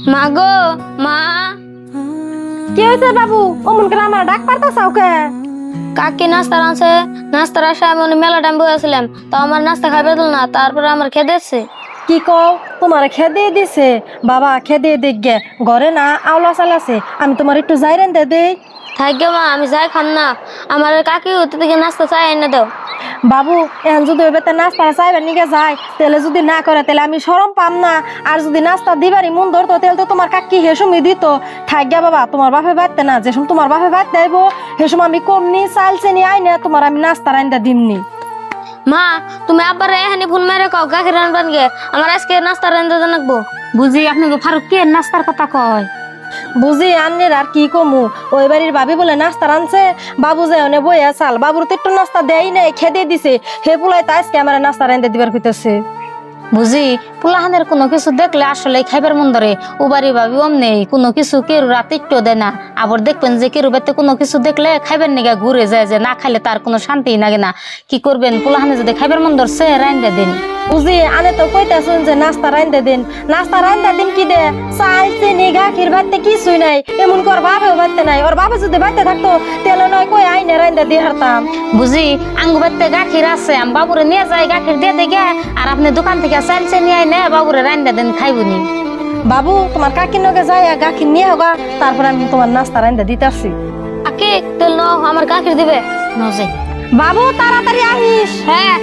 মা গো, মা। কি হয়েছে বাবু? অমন করে আমার ডাক পারতাছাও কে? কাকি নাস্তা রাঁধছে, নাস্তার আশায় আমি মেলা টাইম বসেছিলাম, তো আমার নাস্তা খাইবে দিল না, তারপরে আমার খেতে এসছে। কি কও, তোমার খেদে দিছে? বাবা খেদে দেখ গে, ঘরে না আওলা চাল আছে, আমি তোমার একটু যাই রেন্দে দেই। থাকবে মা, আমি যাই খাম না। আমার কাকি হতে থেকে নাস্তা চাই এনে দাও। বাবু এখন যদি ওই বেতে নাস্তা চাইবার নিকে যায়, তাহলে যদি না করে তাহলে আমি শরম পাম না। আর যদি নাস্তা দিবারই মন ধরতো তাহলে তো তোমার কাকি হেসুমি দিত। থাকগা বাবা, তোমার বাপে বাড়তে না, যে সময় তোমার বাপে বাড়তে আইব হেসুম আমি কমনি চাল চেনি আই না তোমার আমি নাস্তা রান্দা দিমনি। মা, তুমি আবার এখানে ফোন মেরে কাও গাখি রানবান গে, আমার আজকে নাস্তা রান্ধতে জানাকবো। বুঝি আপনি ফারুক কে নাস্তার কথা কয়? বুঝি আন্নের আর কি কমু, ওই বাড়ির ভাবি বলে নাস্তা রানছে, বাবু যে অনে বই আসাল, বাবুর তো একটু নাস্তা দেয় নাই, খেদে দিছে, হে পুলাই তো আজকে আমার নাস্তা রান্দা দিবার কইতেছে। বুঝি পোলাহানের কোনো কিছু দেখলে আসলে খাইবার মন ধরে। উবারি ভাবি অমনি কোনো কিছু কেউ রাতে একটু দেয় না। আবার দেখবেন যে কেউ বাড়িতে কোনো কিছু দেখলে খাইবার নিগা ঘুরে যায়, যে না খাইলে তার কোনো শান্তি লাগে না। কি করবেন, পোলাহানে যদি খাইবার মন ধরছে রাইন্দা দিন। বুঝি আনে তো কইতাছুন যে নাস্তা রান্দা দিন, নাস্তা রান্দা দিন কি দে, চাল চিনি গাখির বাড়তে কিছুই নাই, এমন কর বাপেও বাড়তে নাই। ওর বাপে যদি বাড়তে থাকতো তাহলে নয় কই আইনে রান্দা দিয়ে হারতাম। বুঝি আঙ্গু বাড়তে গাখির আছে, আমি বাবুরে নিয়ে যাই গাখির দিয়ে দেখে, আর আপনি দোকান থেকে চাল চেনি আইনে বাবুরে রাইন্দা দেন, খাইবনি। বাবু তোমার কাকির নগে যাই গাখির নিয়ে হোগা, তারপর আমি তোমার নাস্তা রান্দা দিতেছি। কাকি তেল নাও, আমার গাখির দিবে। নজে বাবু তাড়াতাড়ি আহিস। হ্যাঁ।